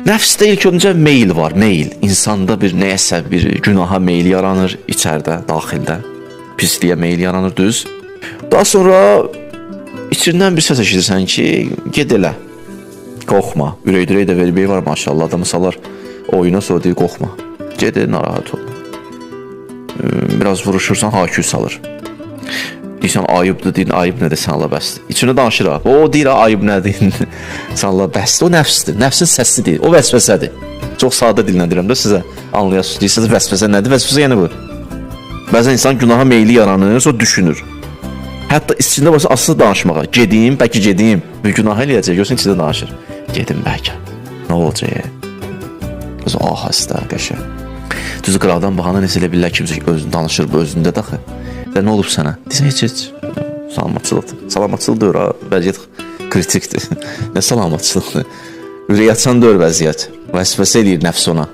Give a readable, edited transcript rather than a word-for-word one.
Nəfsdə ilk öncə meyl var, meyl. İnsanda bir nəyəsə, bir günaha meyl yaranır içərdə, daxildə. Pisliyə meyl yaranır, düz. Daha sonra içindən bir səs eşidirsən ki, ged elə, qorxma. Ürək-dirək də verməyi var maşallah, adamı salar oyuna, sonra deyir, qorxma. Ged, narahat ol. Biraz vuruşursan, hakü salır. Deyirsən, ayıbdır, deyir, ayıb nədir, sən Allah bəsdir. İçində danışır ha. O deyir, ayıb nədir, sən Allah bəsdir. O nəfsdir, nəfsin səsidir, o vəsvəsədir. Çox sadə dillə deyirəm də sizə anlayasınız. Deyirsiniz, vəsvəsə nədir? Vəsvəsə yəni bu. Bəzən insan günaha meyli yaranır, sonra düşünür. Hətta içində başa asılı danışmağa. Gedim, bəlkə gedim. Bir günah eləyəcək, görsən içində danışır. Gedim bəlkə. Nə olacaq? Özü ahəstə, qəşəng. Düzü qıraqdan baxanda necə elə bilirlər kimsə özünü danışır bu özündə daxı. Və nə olub sənə? Deyirsən, heç. Salamatçılıqdır. Salamatçılıq deyir ha, vəziyyət kritikdir. Nə salamatçılıqdır? Ürək açan deyir vəziyyət. Vəsvəsə eləyir nəfs ona.